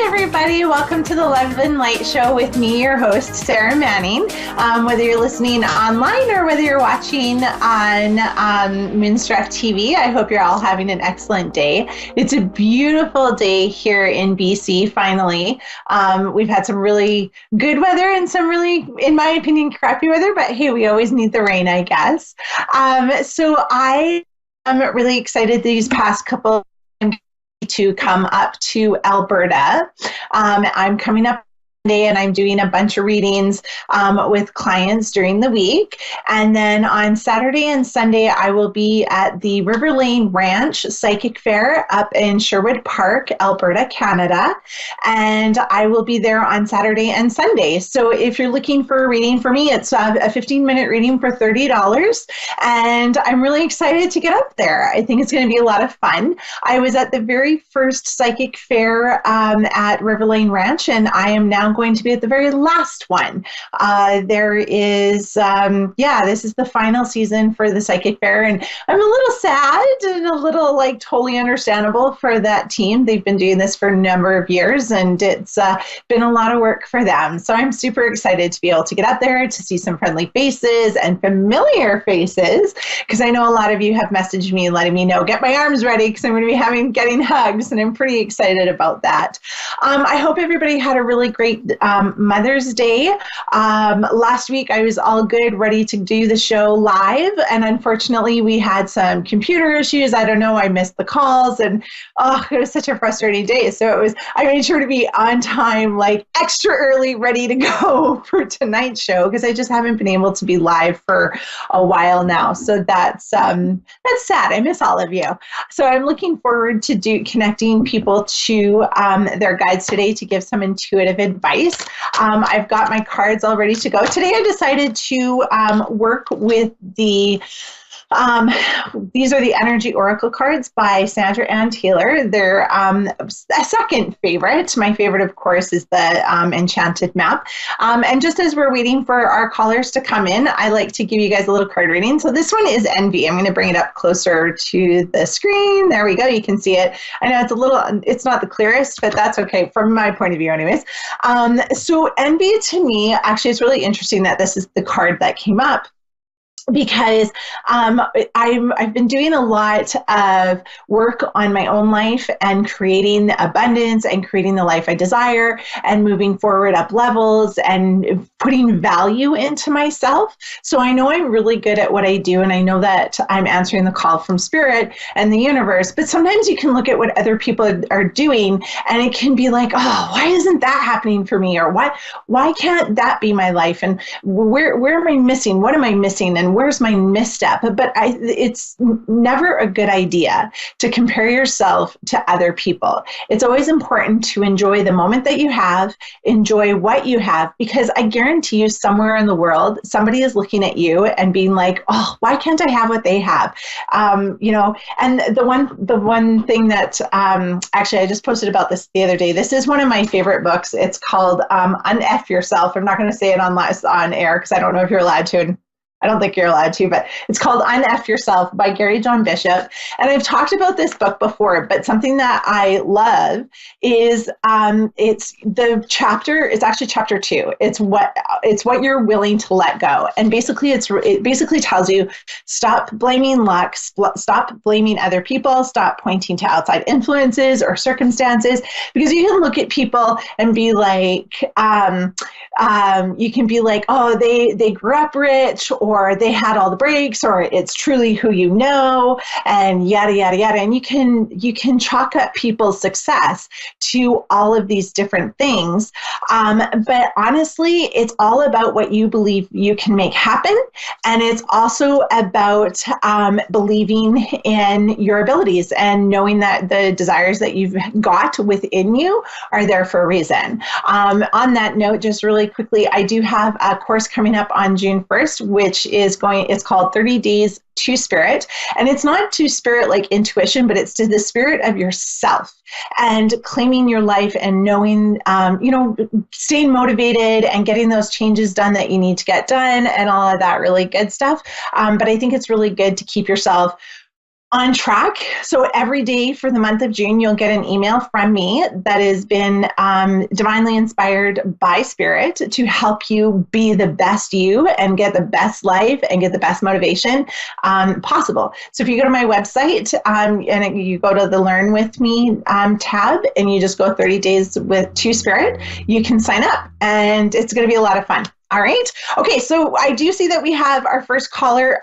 everybody. Welcome to the Love and Light Show with me, your host, Sarah Manning. Whether you're listening online or whether you're watching on Moonstruck TV, I hope you're all having an excellent day. It's a beautiful day here in BC, finally. We've had some really good weather and some really, in my opinion, crappy weather, but hey, we always need the rain, I guess. So I am really excited these past couple to come up to Alberta. I'm coming up today and I'm doing a bunch of readings with clients during the week. And then on Saturday and Sunday, I will be at the River Lane Ranch Psychic Fair up in Sherwood Park, Alberta, Canada. And I will be there on Saturday and Sunday. So if you're looking for a reading for me, it's a 15-minute reading for $30. And I'm really excited to get up there. I think it's going to be a lot of fun. I was at the very first Psychic Fair at River Lane Ranch, and I am now going to be at the very last one. There is, this is the final season for the Psychic Fair, and I'm a little sad and a little totally understandable for that team. They've been doing this for a number of years, and it's been a lot of work for them. So I'm super excited to be able to get up there to see some friendly faces and familiar faces, because I know a lot of you have messaged me letting me know, get my arms ready, because I'm going to be getting hugs, and I'm pretty excited about that. I hope everybody had a really great Mother's Day. Last week I was all good, ready to do the show live, and unfortunately we had some computer issues. I don't know, I missed the calls, and it was such a frustrating day. So I made sure to be on time, extra early, ready to go for tonight's show, because I just haven't been able to be live for a while now. So that's sad. I miss all of you. So I'm looking forward to connecting people to their guides today to give some intuitive advice. I've got my cards all ready to go. Today I decided to work with these are the Energy Oracle cards by Sandra Ann Taylor. They're a second favorite. My favorite, of course, is the Enchanted Map. And just as we're waiting for our callers to come in, I like to give you guys a little card reading. So this one is Envy. I'm going to bring it up closer to the screen. There we go. You can see it. I know it's not the clearest, but that's okay from my point of view anyways. So Envy, to me, actually, it's really interesting that this is the card that came up, because I've been doing a lot of work on my own life and creating abundance and creating the life I desire and moving forward up levels and putting value into myself. So I know I'm really good at what I do, and I know that I'm answering the call from Spirit and the universe, but sometimes you can look at what other people are doing and it can be like, oh, why isn't that happening for me? Or why can't that be my life? And where am I missing? What am I missing? And where's my misstep? But it's never a good idea to compare yourself to other people. It's always important to enjoy the moment that you have, enjoy what you have, because I guarantee you somewhere in the world, somebody is looking at you and being like, oh, why can't I have what they have? And the one thing that actually I just posted about this the other day. This is one of my favorite books. It's called Unf Yourself. I'm not going to say it on air because I don't know if you're allowed to. And I don't think you're allowed to, but it's called Unf Yourself by Gary John Bishop. And I've talked about this book before, but something that I love is it's actually chapter 2. It's what you're willing to let go. And basically it basically tells you, stop blaming luck, stop blaming other people, stop pointing to outside influences or circumstances, because you can look at people and be like, you can be like, oh, they grew up rich, or they had all the breaks, or it's truly who you know, and yada, yada, yada. And you can chalk up people's success to all of these different things. But honestly, it's all about what you believe you can make happen. And it's also about believing in your abilities and knowing that the desires that you've got within you are there for a reason. On that note, just really quickly, I do have a course coming up on June 1st, which it's called 30 Days to Spirit. And it's not to spirit like intuition, but it's to the spirit of yourself and claiming your life and knowing, staying motivated and getting those changes done that you need to get done and all of that really good stuff. But I think it's really good to keep yourself On track. So every day for the month of June, you'll get an email from me that has been divinely inspired by Spirit to help you be the best you and get the best life and get the best motivation possible. So if you go to my website and you go to the Learn With Me tab and you just go 30 days to Spirit, you can sign up and it's going to be a lot of fun. All right. Okay. So I do see that we have our first caller.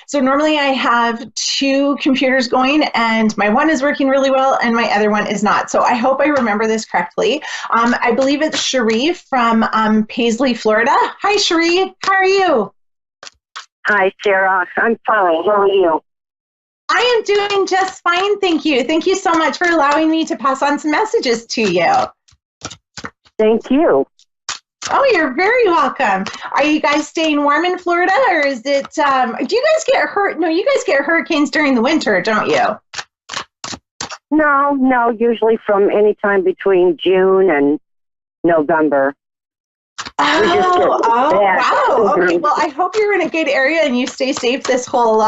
So normally I have two computers going and my one is working really well and my other one is not. So I hope I remember this correctly. I believe it's Cherie from Paisley, Florida. Hi, Cherie. How are you? Hi, Sarah. I'm fine. How are you? I am doing just fine. Thank you. Thank you so much for allowing me to pass on some messages to you. Thank you. Oh, you're very welcome. Are you guys staying warm in Florida, or is it, do you guys get hurt? No, you guys get hurricanes during the winter, don't you? No, usually from any time between June and November. Wow. Okay, well, I hope you're in a good area and you stay safe this whole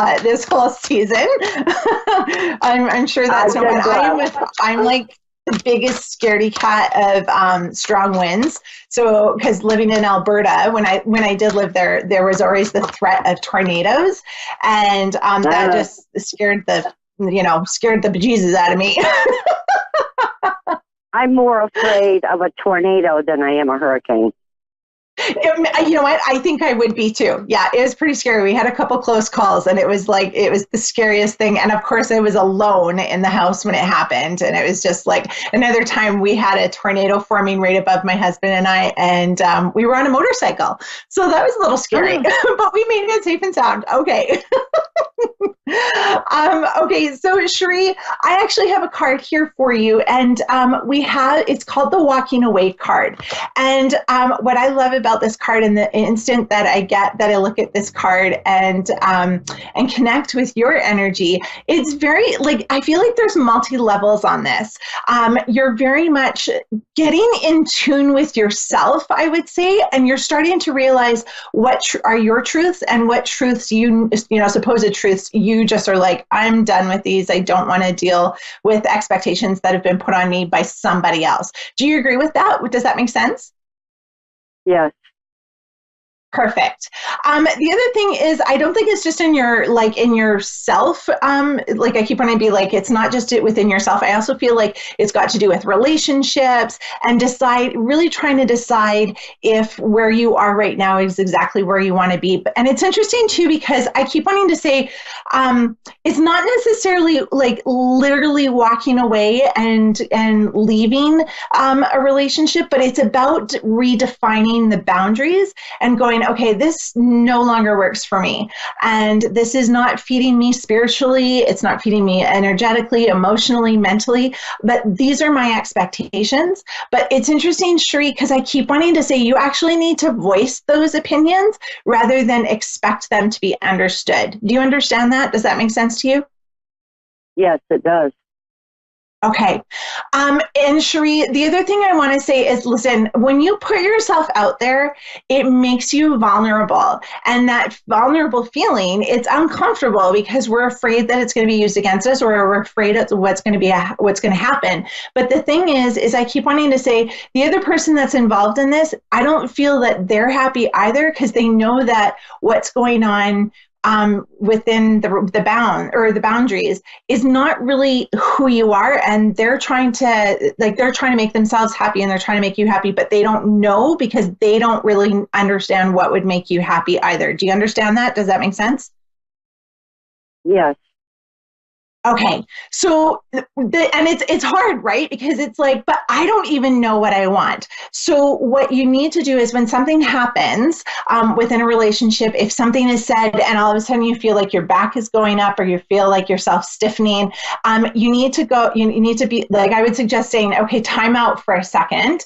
season. I'm sure that's no one. I'm like the biggest scaredy cat of strong winds. So, because living in Alberta, when I did live there, there was always the threat of tornadoes, and that just scared the bejesus out of me. I'm more afraid of a tornado than I am a hurricane. You know what? I think I would be too. Yeah, it was pretty scary. We had a couple close calls and it was the scariest thing. And of course I was alone in the house when it happened. And it was just like another time we had a tornado forming right above my husband and I, and we were on a motorcycle. So that was a little scary, but we made it safe and sound. Okay. Okay, so Cherie, I actually have a card here for you, and it's called the Walking Away card. And what I love about this card, in the instant that I look at this card and connect with your energy, it's very I feel like there's multi levels on this. You're very much getting in tune with yourself, I would say, and you're starting to realize what are your truths and what truths supposed truths you just are like, I'm done with these. I don't want to deal with expectations that have been put on me by somebody else. Do you agree with that? Does that make sense? Yes. Perfect. The other thing is, I don't think it's just in yourself. I keep wanting to be like, it's not just within yourself. I also feel like it's got to do with relationships and really trying to decide if where you are right now is exactly where you want to be. And it's interesting too, because I keep wanting to say, it's not necessarily like literally walking away and leaving a relationship, but it's about redefining the boundaries and going, okay, this no longer works for me. And this is not feeding me spiritually. It's not feeding me energetically, emotionally, mentally, but these are my expectations. But it's interesting, Cherie, because I keep wanting to say you actually need to voice those opinions rather than expect them to be understood. Do you understand that? Does that make sense to you? Yes, it does. Okay. And Cherie, the other thing I want to say is, listen, when you put yourself out there, it makes you vulnerable. And that vulnerable feeling, it's uncomfortable because we're afraid that it's going to be used against us, or we're afraid of what's going to happen. But the thing is I keep wanting to say the other person that's involved in this, I don't feel that they're happy either, because they know that what's going on within the boundaries is not really who you are, and they're trying to make themselves happy and they're trying to make you happy, but they don't know because they don't really understand what would make you happy either. Do you understand that? Does that make sense? Yes. Okay, so and it's hard, right? Because it's like, but I don't even know what I want. So what you need to do is, when something happens within a relationship, if something is said and all of a sudden you feel like your back is going up or you feel like yourself stiffening, you need to be like, I would suggest saying, okay, time out for a second.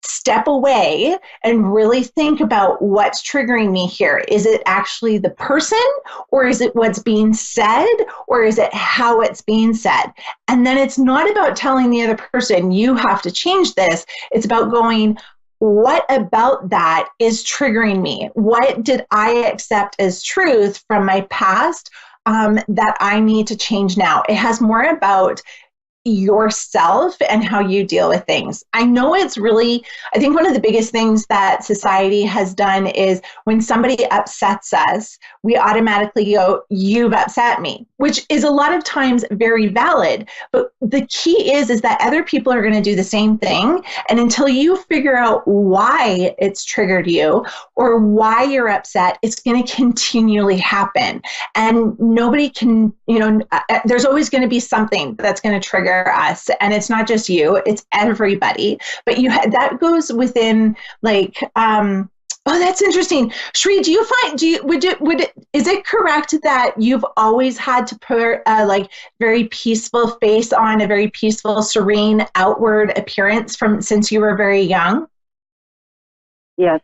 Step away and really think about what's triggering me here. Is it actually the person, or is it what's being said, or is it how it's being said? And then it's not about telling the other person, you have to change this. It's about going, what about that is triggering me? What did I accept as truth from my past? that I need to change now? It has more about yourself and how you deal with things. I know it's really, I think one of the biggest things that society has done is when somebody upsets us, we automatically go, you've upset me, which is a lot of times very valid. But the key is that other people are going to do the same thing. And until you figure out why it's triggered you or why you're upset, it's going to continually happen. And nobody can, there's always going to be something that's going to trigger us, and it's not just you, it's everybody. But that goes within oh, that's interesting. Shri, do you find, is it correct that you've always had to put a very peaceful face on, a very peaceful, serene outward appearance since you were very young? Yes.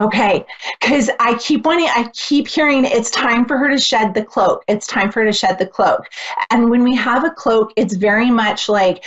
Okay, because I keep hearing it's time for her to shed the cloak. It's time for her to shed the cloak. And when we have a cloak, it's very much like,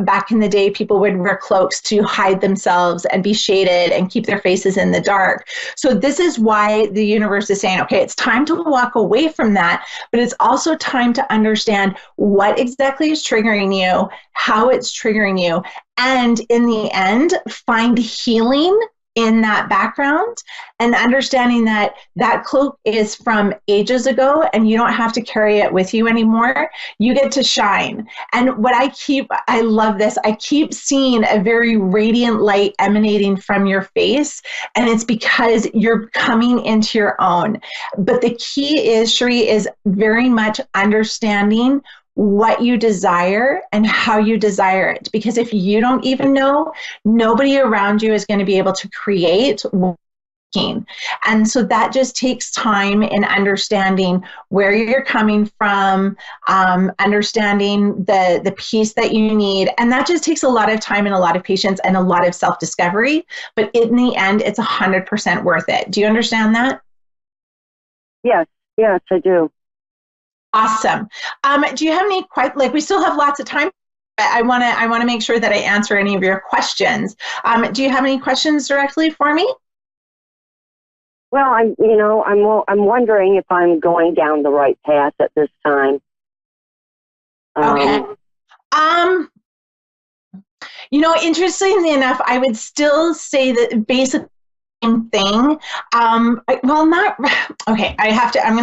back in the day, people would wear cloaks to hide themselves and be shaded and keep their faces in the dark. So this is why the universe is saying, okay, it's time to walk away from that, but it's also time to understand what exactly is triggering you, how it's triggering you, and in the end, find healing in that background and understanding that that cloak is from ages ago and you don't have to carry it with you anymore. You get to shine. And what I love this, I keep seeing a very radiant light emanating from your face, and it's because you're coming into your own. But the key is, Shri, is very much understanding what you desire and how you desire it. Because if you don't even know, nobody around you is going to be able to create. And so that just takes time in understanding where you're coming from, understanding the piece that you need. And that just takes a lot of time and a lot of patience and a lot of self-discovery. But in the end, it's 100% worth it. Do you understand that? Yes, I do. Awesome. Do you have any we still have lots of time. I want to make sure that I answer any of your questions. Do you have any questions directly for me? Well, I'm wondering if I'm going down the right path at this time. Okay. Interestingly enough, I would still say that basically thing. I'm going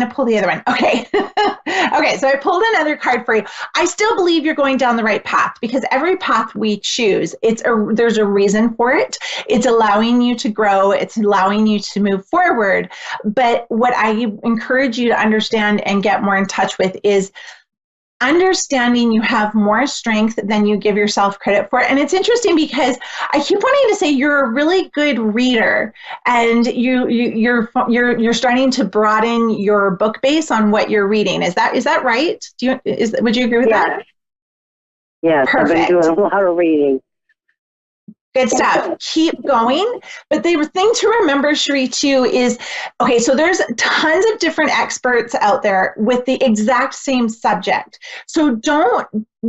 to pull the other one. Okay. Okay. So I pulled another card for you. I still believe you're going down the right path because every path we choose, there's a reason for it. It's allowing you to grow. It's allowing you to move forward. But what I encourage you to understand and get more in touch with is understanding you have more strength than you give yourself credit for. And it's interesting because I keep wanting to say you're a really good reader, and you're starting to broaden your book base on what you're reading. Is that right? Would you agree with that? Yes. Perfect. I've been doing a lot of reading. Good stuff. Keep going. But the thing to remember, Shri, too, is, okay, so there's tons of different experts out there with the exact same subject. So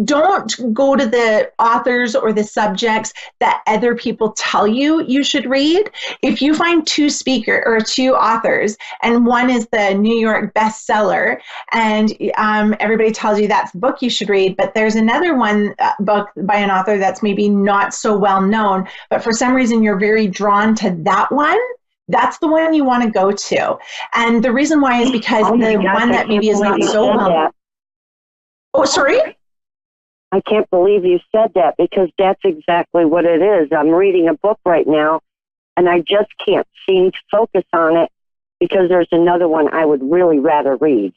don't go to the authors or the subjects that other people tell you should read. If you find two authors, and one is the New York bestseller, and everybody tells you that's the book you should read, but there's another book by an author that's maybe not so well known, but for some reason you're very drawn to that one, that's the one you want to go to. And the reason why is because one that maybe is not so well known. Oh, sorry? I can't believe you said that, because that's exactly what it is. I'm reading a book right now, and I just can't seem to focus on it because there's another one I would really rather read.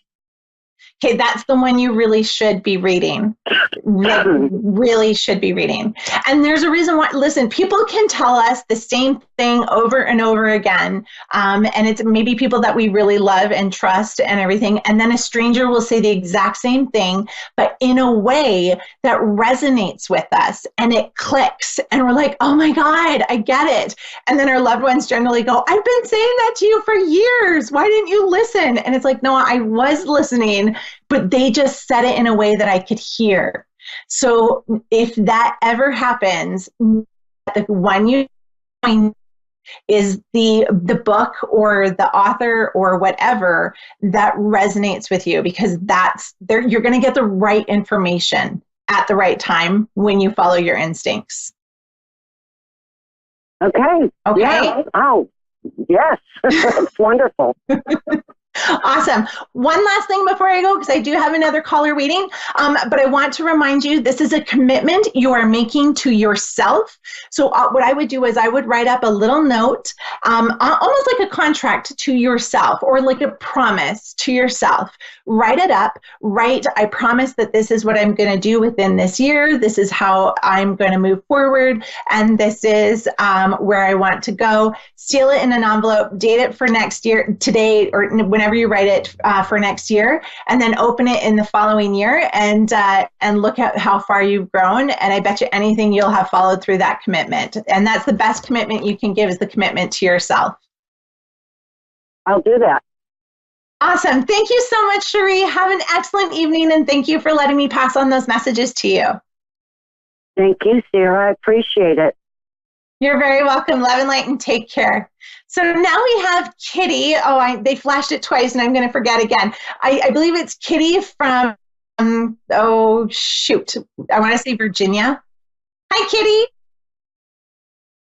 Okay, that's the one you really should be reading. Really should be reading. And there's a reason why. Listen, people can tell us the same thing over and over again. And it's maybe people that we really love and trust and everything. And then a stranger will say the exact same thing, but in a way that resonates with us and it clicks. And we're like, oh my God, I get it. And then our loved ones generally go, I've been saying that to you for years. Why didn't you listen? And it's like, no, I was listening, but they just said it in a way that I could hear. So if that ever happens, the one you is the book or the author or whatever that resonates with you, because that's there, you're going to get the right information at the right time when you follow your instincts. Okay. Yeah. Oh, yes. It's wonderful. Awesome. One last thing before I go, because I do have another caller waiting, but I want to remind you, this is a commitment you are making to yourself. So what I would do is I would write up a little note, almost like a contract to yourself, or like a promise to yourself. Write it up. Write, I promise that this is what I'm going to do within this year. This is how I'm going to move forward. And this is where I want to go. Seal it in an envelope, date it for next year, today, or whenever you write it for next year, and then open it in the following year and look at how far you've grown. And I bet you anything you'll have followed through that commitment. And that's the best commitment you can give, is the commitment to yourself. I'll do that. Awesome. Thank you so much, Cherie. Have an excellent evening, and thank you for letting me pass on those messages to you. Thank you, Sarah. I appreciate it. You're very welcome. Love and light, and take care. So now we have Kitty. They flashed it twice, and I'm going to forget again. I believe it's Kitty from, I want to say Virginia. Hi, Kitty.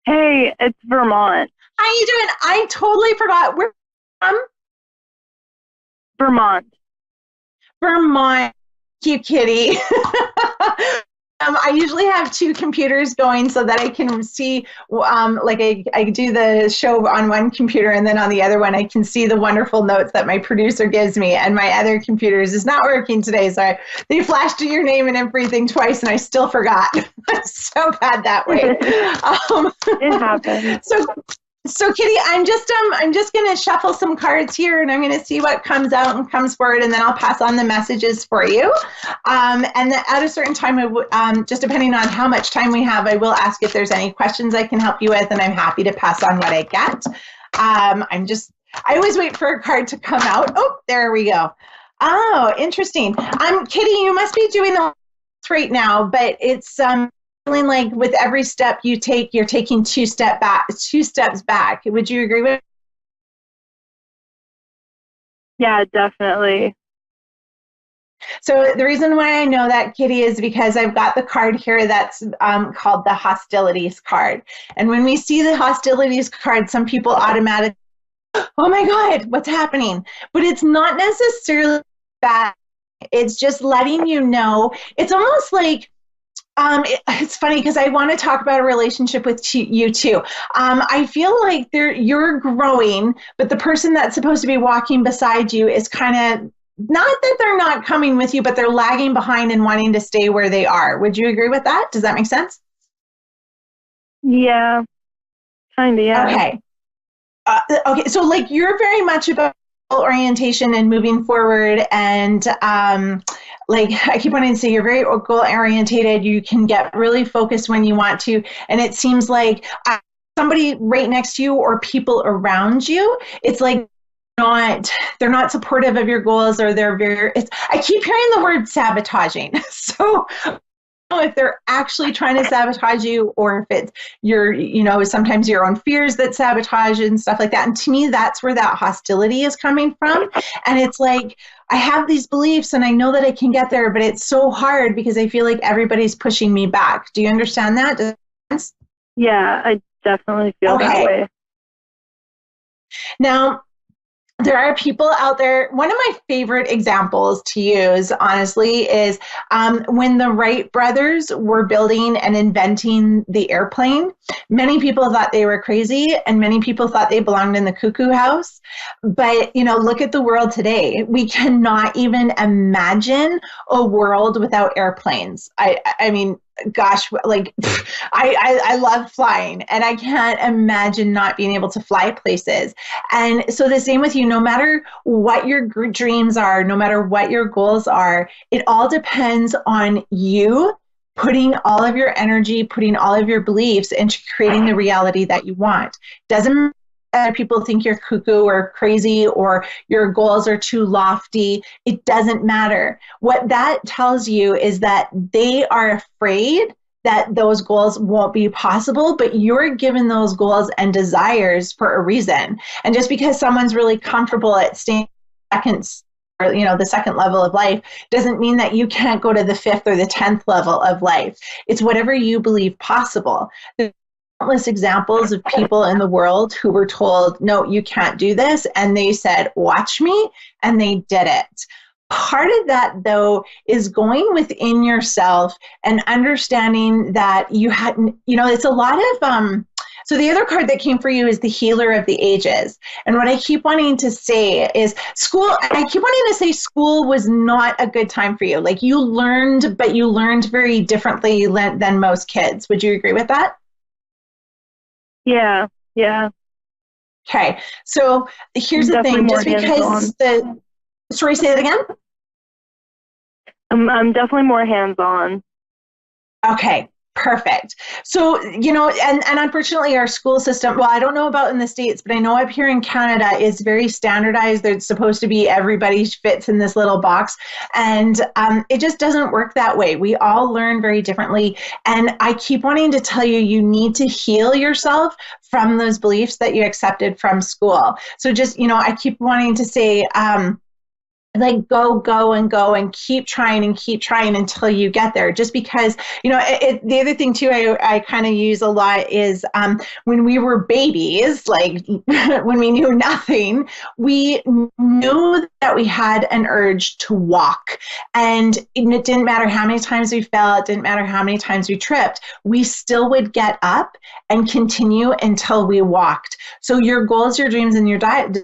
Hey, it's Vermont. How you doing? I totally forgot. Where from? Vermont. Vermont. Thank you, Kitty. I usually have two computers going so that I can see, I do the show on one computer, and then on the other one I can see the wonderful notes that my producer gives me, and my other computers is not working today. So they flashed your name and everything twice, and I still forgot. I'm so bad that way. It happens. So Kitty, I'm just going to shuffle some cards here, and I'm going to see what comes out and comes forward, and then I'll pass on the messages for you. And then at a certain time, just depending on how much time we have, I will ask if there's any questions I can help you with, and I'm happy to pass on what I get. I always wait for a card to come out. Oh, there we go. Oh, interesting. Kitty, you must be doing the right now, but it's feeling like with every step you take, you're taking two steps back. Would you agree with? Yeah, definitely. So the reason why I know that, Kitty, is because I've got the card here that's called the hostilities card. And when we see the hostilities card, some people automatically, oh my God, what's happening? But it's not necessarily bad. It's just letting you know. It's almost like, it's funny because I want to talk about a relationship with you too. I feel like you're growing, but the person that's supposed to be walking beside you is kind of, not that they're not coming with you, but they're lagging behind and wanting to stay where they are. Would you agree with that? Does that make sense? Yeah, kind of, yeah. Okay. Okay, so like you're very much about orientation and moving forward, and like I keep wanting to say, you're very goal orientated. You can get really focused when you want to, and it seems like somebody right next to you or people around you, it's like they're not supportive of your goals, or I keep hearing the word sabotaging. So if they're actually trying to sabotage you, or if it's sometimes your own fears that sabotage and stuff like that. And to me, that's where that hostility is coming from. And it's like, I have these beliefs and I know that I can get there, but it's so hard because I feel like everybody's pushing me back. Do you understand that? Does that make sense? Yeah, I definitely feel that way. Now, there are people out there. One of my favorite examples to use, honestly, is when the Wright brothers were building and inventing the airplane. Many people thought they were crazy, and many people thought they belonged in the cuckoo house. But, look at the world today. We cannot even imagine a world without airplanes. I mean, gosh, like I love flying, and I can't imagine not being able to fly places. And so the same with you, no matter what your dreams are, no matter what your goals are, it all depends on you putting all of your energy, putting all of your beliefs into creating the reality that you want. Doesn't matter if people think you're cuckoo or crazy or your goals are too lofty. It doesn't matter. What that tells you is that they are afraid that those goals won't be possible, but you're given those goals and desires for a reason. And just because someone's really comfortable at staying seconds, or the second level of life, doesn't mean that you can't go to the 5th or the 10th level of life. It's whatever you believe possible. There's countless examples of people in the world who were told, no, you can't do this, and they said, watch me, and they did it. Part of that, though, is going within yourself and understanding that you had, it's a lot of, so the other card that came for you is the Healer of the Ages. And what I keep wanting to say is school was not a good time for you. Like you learned, but you learned very differently than most kids. Would you agree with that? Yeah. Okay. So here's the thing, just because sorry, say that again? I'm definitely more hands-on. Okay, perfect. So, and unfortunately our school system, well, I don't know about in the States, but I know up here in Canada is very standardized. It's supposed to be everybody fits in this little box. And it just doesn't work that way. We all learn very differently. And I keep wanting to tell you, you need to heal yourself from those beliefs that you accepted from school. So just, I keep wanting to say, like go and keep trying until you get there. Just because, the other thing too, I kind of use a lot is when we were babies, like when we knew nothing, we knew that we had an urge to walk. And it didn't matter how many times we fell, it didn't matter how many times we tripped, we still would get up and continue until we walked. So your goals, your dreams, and your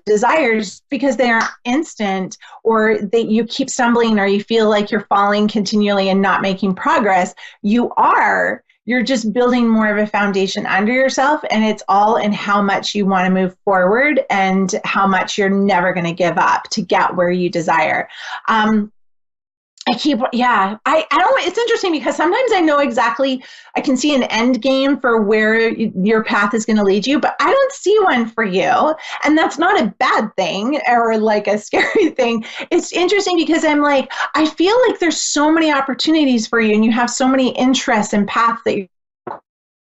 desires, because they are instant, or that you keep stumbling, or you feel like you're falling continually and not making progress, you're just building more of a foundation under yourself, and it's all in how much you want to move forward and how much you're never going to give up to get where you desire. It's interesting because sometimes I know exactly, I can see an end game for where your path is going to lead you, but I don't see one for you. And that's not a bad thing or like a scary thing. It's interesting because I'm like, I feel like there's so many opportunities for you and you have so many interests and paths that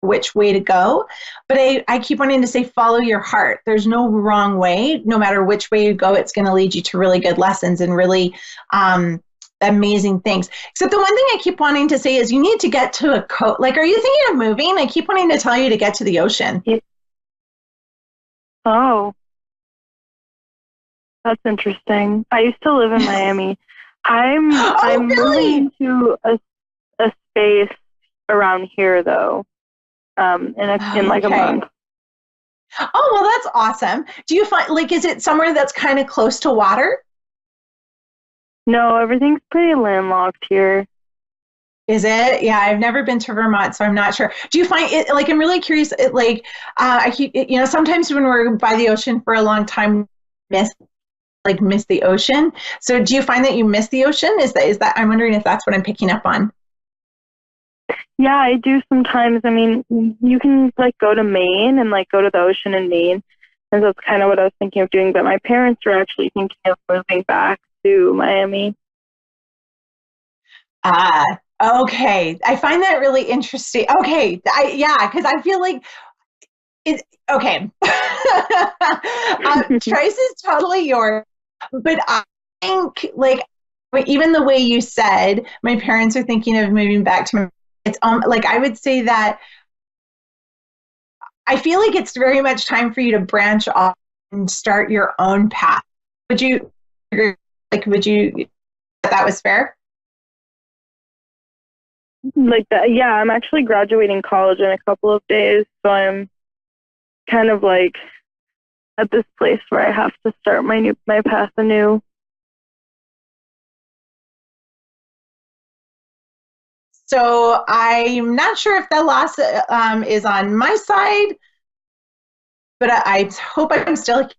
which way to go. But I keep wanting to say, follow your heart. There's no wrong way. No matter which way you go, it's going to lead you to really good lessons and really, amazing things. Except the one thing I keep wanting to say is you need to get to a like, are you thinking of moving? I keep wanting to tell you to get to the ocean. Oh, that's interesting. I used to live in Miami. I'm really? moving to a space around here though, in like a month. Oh, well, that's awesome. Do you find, like, is it somewhere that's kind of close to water? No, everything's pretty landlocked here. Is it? Yeah, I've never been to Vermont, so I'm not sure. Do you find it, like, I'm really curious, I keep, sometimes when we're by the ocean for a long time, miss the ocean. So do you find that you miss the ocean? Is that, I'm wondering if that's what I'm picking up on. Yeah, I do sometimes. I mean, you can like go to Maine and like go to the ocean in Maine. And that's kind of what I was thinking of doing. But my parents were actually thinking of moving back to Miami. Okay. I find that really interesting. Okay. Because I feel like it's okay. Choice is totally yours. But I think, like, even the way you said, my parents are thinking of moving back to, it's like, I would say that I feel like it's very much time for you to branch off and start your own path. Would you agree? Like, that was fair? Like that, yeah, I'm actually graduating college in a couple of days, so I'm kind of like at this place where I have to start my path anew. So I'm not sure if the loss is on my side, but I hope I'm still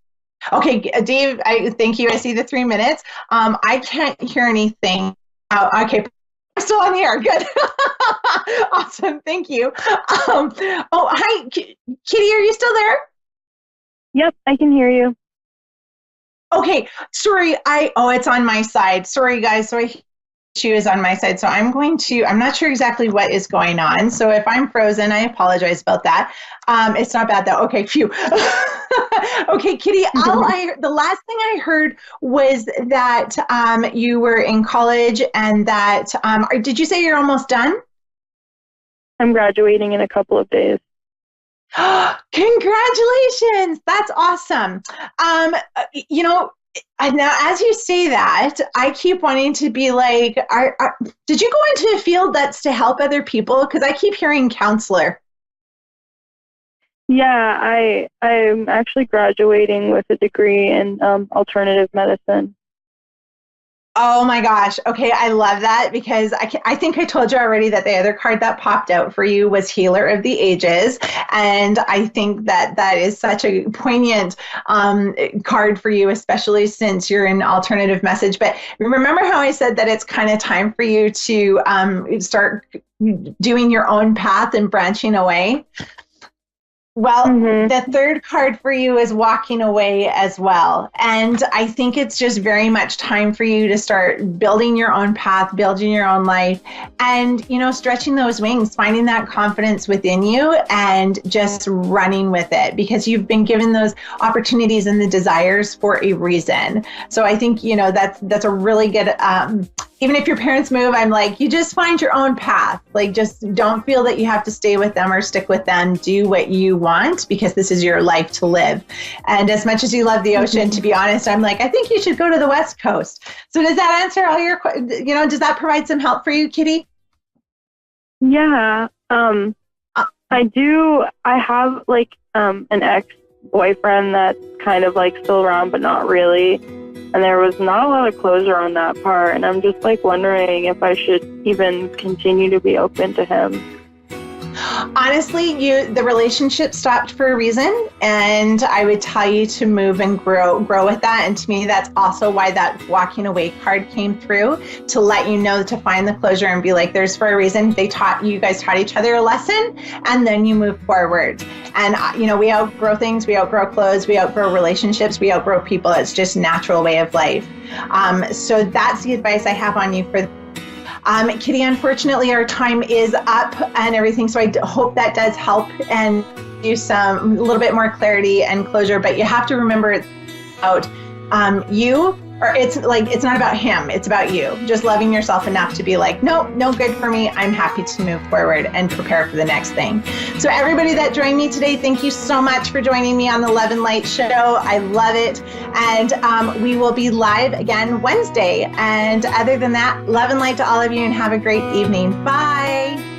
okay. Dave, I thank you. I see the 3 minutes. I can't hear anything. Okay, I'm still on the air. Good. Awesome. Thank you. Hi, Kitty. Are you still there? Yep, I can hear you. Okay. Sorry. It's on my side. Sorry, guys. So issues on my side. So I'm not sure exactly what is going on. So if I'm frozen, I apologize about that. It's not bad though. Okay, phew. Okay, Kitty, the last thing I heard was that you were in college and that, did you say you're almost done? I'm graduating in a couple of days. Congratulations. That's awesome. Now, as you say that, I keep wanting to be like, did you go into a field that's to help other people? Because I keep hearing counselor. Yeah, I'm actually graduating with a degree in alternative medicine. Oh my gosh. Okay, I love that because I think I told you already that the other card that popped out for you was Healer of the Ages. And I think that is such a poignant card for you, especially since you're in alternative message. But remember how I said that it's kind of time for you to start doing your own path and branching away? Well, the third card for you is walking away as well. And I think it's just very much time for you to start building your own path, building your own life, and, stretching those wings, finding that confidence within you and just running with it because you've been given those opportunities and the desires for a reason. So I think, that's a really good, even if your parents move, I'm like, you just find your own path. Like, just don't feel that you have to stay with them or stick with them. Do what you want because this is your life to live. And as much as you love the ocean, to be honest, I'm like, I think you should go to the West Coast. So does that answer all your, does that provide some help for you, Kitty? Yeah. I do. I have an ex-boyfriend that's kind of still around, but not really. And there was not a lot of closure on that part. And I'm just wondering if I should even continue to be open to him. Honestly, the relationship stopped for a reason, and I would tell you to move and grow with that. And to me, that's also why that walking away card came through, to let you know to find the closure and be like, there's for a reason. You guys taught each other a lesson, and then you move forward. And we outgrow things, we outgrow clothes, we outgrow relationships, we outgrow people. It's just a natural way of life. So that's the advice I have on you for. Kitty, unfortunately, our time is up and everything, so I hope that does help and do a little bit more clarity and closure. But you have to remember it's about you, or it's not about him, it's about you. Just loving yourself enough to be like, no good for me. I'm happy to move forward and prepare for the next thing. So everybody that joined me today, thank you so much for joining me on the Love and Light Show. I love it. And we will be live again Wednesday. And other than that, love and light to all of you and have a great evening. Bye.